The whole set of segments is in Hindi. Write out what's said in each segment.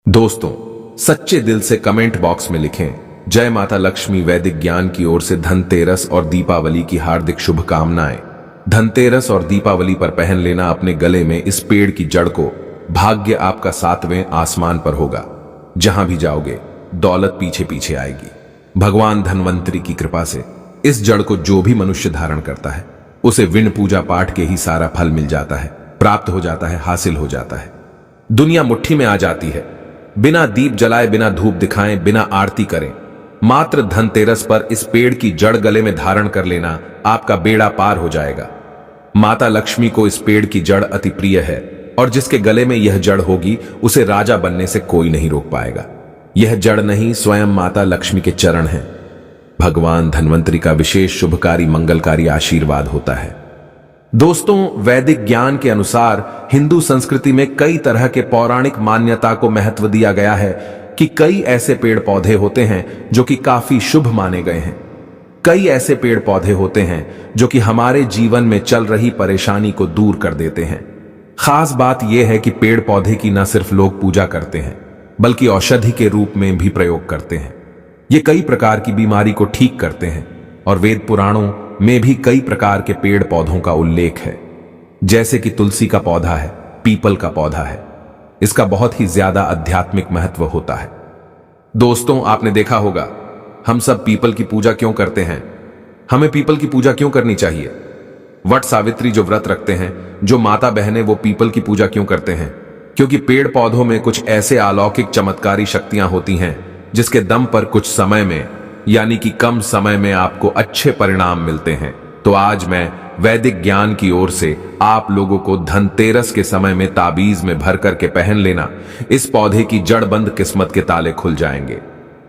दोस्तों, सच्चे दिल से कमेंट बॉक्स में लिखें जय माता लक्ष्मी। वैदिक ज्ञान की ओर से धनतेरस और दीपावली की हार्दिक शुभकामनाएं। धनतेरस और दीपावली पर पहन लेना अपने गले में इस पेड़ की जड़ को। भाग्य आपका 7वें आसमान पर होगा। जहां भी जाओगे दौलत पीछे पीछे आएगी। भगवान धन्वंतरी की कृपा से इस जड़ को जो भी मनुष्य धारण करता है उसे विण पूजा पाठ के ही सारा फल मिल जाता है, प्राप्त हो जाता है, हासिल हो जाता है। दुनिया मुट्ठी में आ जाती है। बिना दीप जलाए, बिना धूप दिखाएं, बिना आरती करें, मात्र धनतेरस पर इस पेड़ की जड़ गले में धारण कर लेना, आपका बेड़ा पार हो जाएगा। माता लक्ष्मी को इस पेड़ की जड़ अति प्रिय है और जिसके गले में यह जड़ होगी उसे राजा बनने से कोई नहीं रोक पाएगा। यह जड़ नहीं, स्वयं माता लक्ष्मी के चरण हैं। भगवान धन्वंतरी का विशेष शुभकारी मंगलकारी आशीर्वाद होता है। दोस्तों, वैदिक ज्ञान के अनुसार हिंदू संस्कृति में कई तरह के पौराणिक मान्यता को महत्व दिया गया है कि कई ऐसे पेड़ पौधे होते हैं जो कि काफी शुभ माने गए हैं। कई ऐसे पेड़ पौधे होते हैं जो कि हमारे जीवन में चल रही परेशानी को दूर कर देते हैं। खास बात यह है कि पेड़ पौधे की न सिर्फ लोग पूजा करते हैं बल्कि औषधि के रूप में भी प्रयोग करते हैं। ये कई प्रकार की बीमारी को ठीक करते हैं और वेद पुराणों में भी कई प्रकार के पेड़ पौधों का उल्लेख है। जैसे कि तुलसी का पौधा है, पीपल का पौधा है। इसका बहुत ही ज्यादा आध्यात्मिक महत्व होता है। दोस्तों, आपने देखा होगा हम सब पीपल की पूजा क्यों करते हैं। हमें पीपल की पूजा क्यों करनी चाहिए। वट सावित्री जो व्रत रखते हैं, जो माता बहनें, वो पीपल की पूजा क्यों करते हैं? क्योंकि पेड़ पौधों में कुछ ऐसे अलौकिक चमत्कारी शक्तियां होती हैं जिसके दम पर कुछ समय में, यानी कि कम समय में आपको अच्छे परिणाम मिलते हैं। तो आज मैं वैदिक ज्ञान की ओर से आप लोगों को धनतेरस के समय में ताबीज में भर करके पहन लेना, इस पौधे की जड़बंद किस्मत के ताले खुल जाएंगे।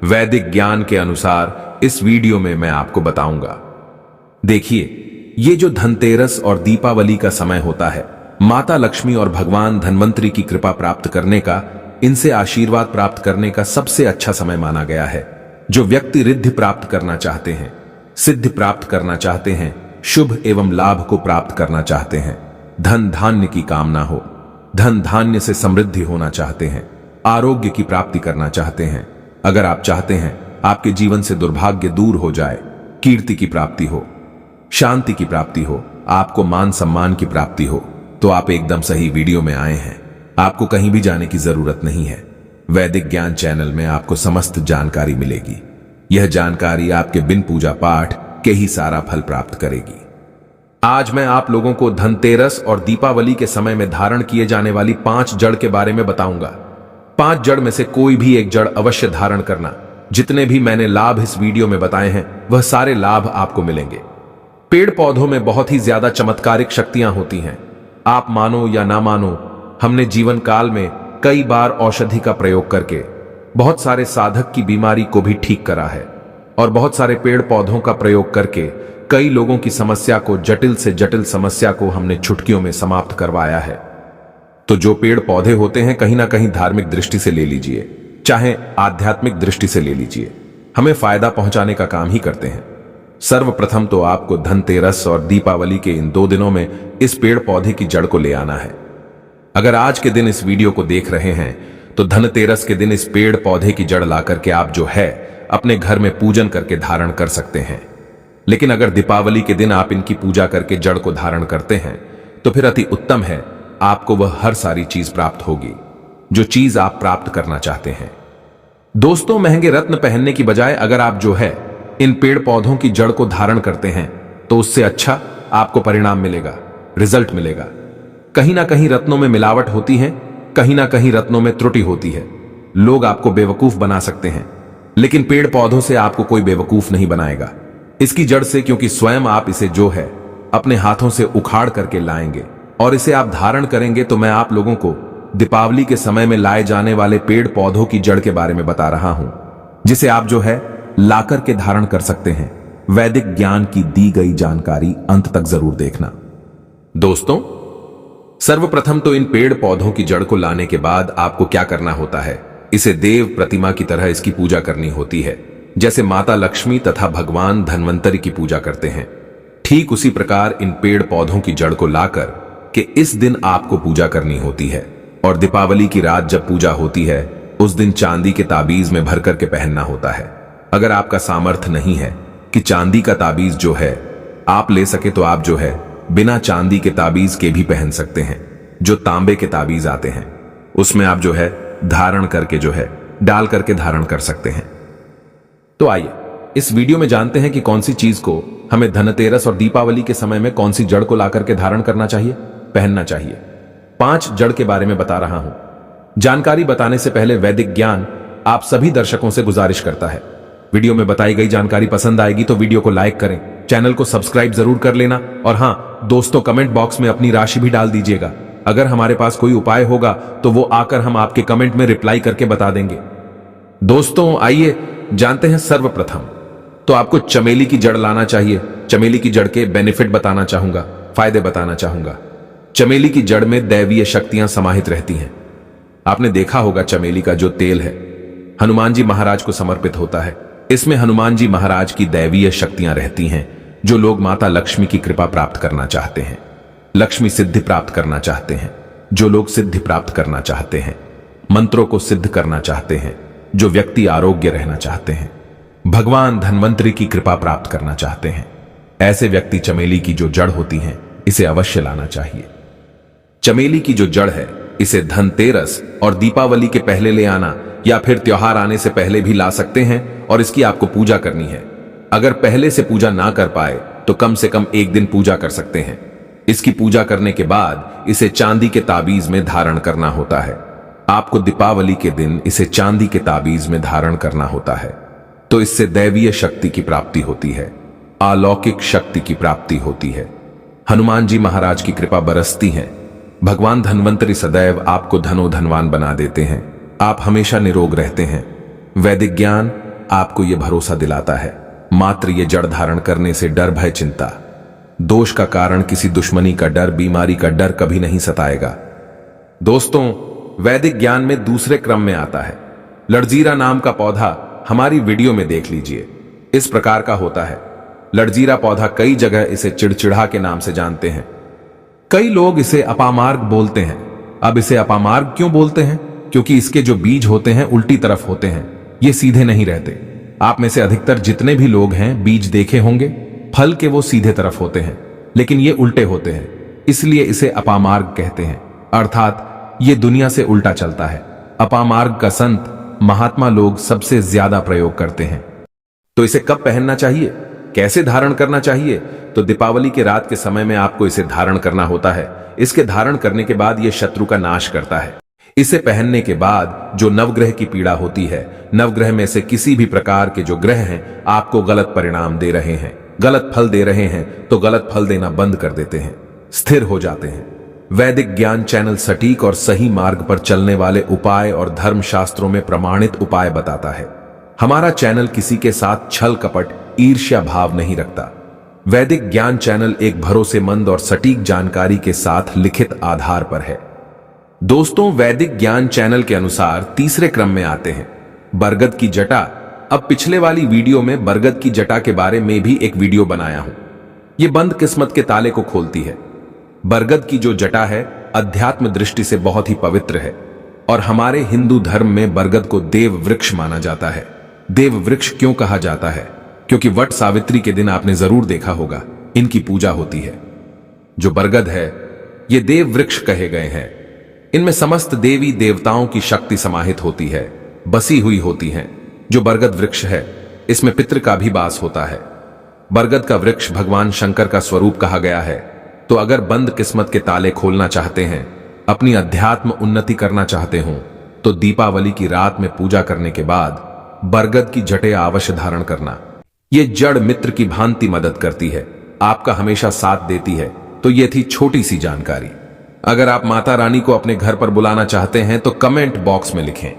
वैदिक ज्ञान के अनुसार इस वीडियो में मैं आपको बताऊंगा। देखिए, ये जो धनतेरस और दीपावली का समय होता है, माता लक्ष्मी और भगवान धन्वंतरी की कृपा प्राप्त करने का, इनसे आशीर्वाद प्राप्त करने का सबसे अच्छा समय माना गया है। जो व्यक्ति रिद्धि प्राप्त करना चाहते हैं, सिद्धि प्राप्त करना चाहते हैं, शुभ एवं लाभ को प्राप्त करना चाहते हैं, धन धान्य की कामना हो, धन धान्य से समृद्धि होना चाहते हैं, आरोग्य की प्राप्ति करना चाहते हैं, अगर आप चाहते हैं आपके जीवन से दुर्भाग्य दूर हो जाए, कीर्ति की प्राप्ति हो, शांति की प्राप्ति हो, आपको मान सम्मान की प्राप्ति हो, तो आप एकदम सही वीडियो में आए हैं। आपको कहीं भी जाने की जरूरत नहीं है। वैदिक ज्ञान चैनल में आपको समस्त जानकारी मिलेगी। यह जानकारी आपके बिन पूजा पाठ के ही सारा फल प्राप्त करेगी। आज मैं आप लोगों को धनतेरस और दीपावली के समय में धारण किए जाने वाली 5 जड़ के बारे में बताऊंगा। 5 जड़ में से कोई भी एक जड़ अवश्य धारण करना। जितने भी मैंने लाभ इस वीडियो में बताए हैं वह सारे लाभ आपको मिलेंगे। पेड़ पौधों में बहुत ही ज्यादा चमत्कारिक शक्तियां होती हैं। आप मानो या ना मानो, हमने जीवन काल में कई बार औषधि का प्रयोग करके बहुत सारे साधक की बीमारी को भी ठीक करा है और बहुत सारे पेड़ पौधों का प्रयोग करके कई लोगों की समस्या को, जटिल से जटिल समस्या को हमने चुटकियों में समाप्त करवाया है। तो जो पेड़ पौधे होते हैं, कहीं ना कहीं धार्मिक दृष्टि से ले लीजिए, चाहे आध्यात्मिक दृष्टि से ले लीजिए, हमें फायदा पहुंचाने का काम ही करते हैं। सर्वप्रथम तो आपको धनतेरस और दीपावली के इन 2 दिनों में इस पेड़ पौधे की जड़ को ले आना है। अगर आज के दिन इस वीडियो को देख रहे हैं तो धनतेरस के दिन इस पेड़ पौधे की जड़ ला करके आप जो है अपने घर में पूजन करके धारण कर सकते हैं। लेकिन अगर दीपावली के दिन आप इनकी पूजा करके जड़ को धारण करते हैं तो फिर अति उत्तम है, आपको वह हर सारी चीज प्राप्त होगी जो चीज आप प्राप्त करना चाहते हैं। दोस्तों, महंगे रत्न पहनने की बजाय अगर आप जो है इन पेड़ पौधों की जड़ को धारण करते हैं तो उससे अच्छा आपको परिणाम मिलेगा, रिजल्ट मिलेगा। कहीं ना कहीं रत्नों में मिलावट होती है, कहीं ना कहीं रत्नों में त्रुटि होती है। लोग आपको बेवकूफ बना सकते हैं, लेकिन पेड़ पौधों से आपको कोई बेवकूफ नहीं बनाएगा। इसकी जड़ से, क्योंकि स्वयं आप इसे जो है अपने हाथों से उखाड़ करके लाएंगे और इसे आप धारण करेंगे। तो मैं आप लोगों को दीपावली के समय में लाए जाने वाले पेड़ पौधों की जड़ के बारे में बता रहा हूं, जिसे आप जो है लाकर के धारण कर सकते हैं। वैदिक ज्ञान की दी गई जानकारी अंत तक जरूर देखना। दोस्तों, सर्वप्रथम तो इन पेड़ पौधों की जड़ को लाने के बाद आपको क्या करना होता है, इसे देव प्रतिमा की तरह इसकी पूजा करनी होती है। जैसे माता लक्ष्मी तथा भगवान धन्वंतरी की पूजा करते हैं, ठीक उसी प्रकार इन पेड़ पौधों की जड़ को लाकर के इस दिन आपको पूजा करनी होती है। और दीपावली की रात जब पूजा होती है उस दिन चांदी के ताबीज में भर करके पहनना होता है। अगर आपका सामर्थ्य नहीं है कि चांदी का ताबीज जो है आप ले सके, तो आप जो है बिना चांदी के ताबीज के भी पहन सकते हैं। जो तांबे के ताबीज आते हैं उसमें आप जो है धारण करके जो है डाल करके धारण कर सकते हैं। तो आइए इस वीडियो में जानते हैं कि कौन सी चीज को हमें धनतेरस और दीपावली के समय में कौन सी जड़ को ला करके धारण करना चाहिए, पहनना चाहिए। 5 जड़ के बारे में बता रहा हूं। जानकारी बताने से पहले वैदिक ज्ञान आप सभी दर्शकों से गुजारिश करता है, वीडियो में बताई गई जानकारी पसंद आएगी तो वीडियो को लाइक करें, चैनल को सब्सक्राइब जरूर कर लेना, और हां दोस्तों, कमेंट बॉक्स में अपनी राशि भी डाल दीजिएगा। अगर हमारे पास कोई उपाय होगा तो वो आकर हम आपके कमेंट में रिप्लाई करके बता देंगे। दोस्तों आइए जानते हैं। सर्वप्रथम तो आपको चमेली की जड़ लाना चाहिए। चमेली की जड़ के बेनिफिट बताना चाहूंगा, फायदे बताना चाहूंगा। चमेली की जड़ में दैवीय शक्तियां समाहित रहती हैं। आपने देखा होगा चमेली का जो तेल है हनुमान जी महाराज को समर्पित होता है। इसमें हनुमान जी महाराज की दैवीय शक्तियां रहती हैं। जो लोग माता लक्ष्मी की कृपा प्राप्त करना चाहते हैं, लक्ष्मी सिद्धि प्राप्त करना चाहते हैं, जो लोग सिद्धि प्राप्त करना चाहते हैं, मंत्रों को सिद्ध करना चाहते हैं, जो व्यक्ति आरोग्य रहना चाहते हैं, भगवान धन्वंतरी की कृपा प्राप्त करना चाहते हैं, ऐसे व्यक्ति चमेली की जो जड़ होती हैं इसे अवश्य लाना चाहिए। चमेली की जो जड़ है इसे धनतेरस और दीपावली के पहले ले आना या फिर त्योहार आने से पहले भी ला सकते हैं, और इसकी आपको पूजा करनी है। अगर पहले से पूजा ना कर पाए तो कम से कम 1 दिन पूजा कर सकते हैं। इसकी पूजा करने के बाद इसे चांदी के ताबीज में धारण करना होता है। आपको दीपावली के दिन इसे चांदी के ताबीज में धारण करना होता है, तो इससे दैवीय शक्ति की प्राप्ति होती है, अलौकिक शक्ति की प्राप्ति होती है, हनुमान जी महाराज की कृपा बरसती है, भगवान धन्वंतरी सदैव आपको धनोधनवान बना देते हैं, आप हमेशा निरोग रहते हैं। वैदिक ज्ञान आपको यह भरोसा दिलाता है, मात्र ये जड़ धारण करने से डर, भय, चिंता, दोष का कारण किसी दुश्मनी का डर, बीमारी का डर कभी नहीं सताएगा। दोस्तों वैदिक ज्ञान में दूसरे क्रम में आता है लड़जीरा नाम का पौधा। हमारी वीडियो में देख लीजिए, इस प्रकार का होता है लड़जीरा पौधा। कई जगह इसे चिड़चिड़ा के नाम से जानते हैं। कई लोग इसे अपामार्ग बोलते हैं। अब इसे अपामार्ग क्यों बोलते हैं? क्योंकि इसके जो बीज होते हैं उल्टी तरफ होते हैं, ये सीधे नहीं रहते। आप में से अधिकतर जितने भी लोग हैं बीज देखे होंगे, फल के वो सीधे तरफ होते हैं, लेकिन ये उल्टे होते हैं, इसलिए इसे अपामार्ग कहते हैं। अर्थात ये दुनिया से उल्टा चलता है। अपामार्ग का संत महात्मा लोग सबसे ज्यादा प्रयोग करते हैं। तो इसे कब पहनना चाहिए, कैसे धारण करना चाहिए? तो दीपावली के रात के समय में आपको इसे धारण करना होता है। इसके धारण करने के बाद यह शत्रु का नाश करता है। इसे पहनने के बाद जो नवग्रह की पीड़ा होती है, नवग्रह में से किसी भी प्रकार के जो ग्रह हैं आपको गलत परिणाम दे रहे हैं, गलत फल दे रहे हैं, तो गलत फल देना बंद कर देते हैं, स्थिर हो जाते हैं। वैदिक ज्ञान चैनल सटीक और सही मार्ग पर चलने वाले उपाय और धर्म शास्त्रों में प्रमाणित उपाय बताता है। हमारा चैनल किसी के साथ छल कपट, ईर्ष्या भाव नहीं रखता। वैदिक ज्ञान चैनल एक भरोसेमंद और सटीक जानकारी के साथ लिखित आधार पर है। दोस्तों वैदिक ज्ञान चैनल के अनुसार तीसरे क्रम में आते हैं बरगद की जटा। अब पिछले वाली वीडियो में बरगद की जटा के बारे में भी एक वीडियो बनाया हूं। यह बंद किस्मत के ताले को खोलती है। बरगद की जो जटा है अध्यात्म दृष्टि से बहुत ही पवित्र है, और हमारे हिंदू धर्म में बरगद को देव वृक्ष माना जाता है। देव वृक्ष क्यों कहा जाता है? क्योंकि वट सावित्री के दिन आपने जरूर देखा होगा इनकी पूजा होती है। जो बरगद है ये देव वृक्ष कहे गए हैं। इनमें समस्त देवी देवताओं की शक्ति समाहित होती है, बसी हुई होती हैं। जो बरगद वृक्ष है इसमें पितृ का भी वास होता है। बरगद का वृक्ष भगवान शंकर का स्वरूप कहा गया है। तो अगर बंद किस्मत के ताले खोलना चाहते हैं, अपनी अध्यात्म उन्नति करना चाहते हो, तो दीपावली की रात में पूजा करने के बाद बरगद की जटे अवश्य धारण करना। यह जड़ मित्र की भांति मदद करती है, आपका हमेशा साथ देती है। तो यह थी छोटी सी जानकारी। अगर आप माता रानी को अपने घर पर बुलाना चाहते हैं तो कमेंट बॉक्स में लिखें,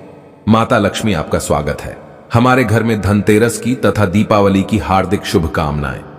माता लक्ष्मी आपका स्वागत है। हमारे घर में धनतेरस की तथा दीपावली की हार्दिक शुभकामनाएं।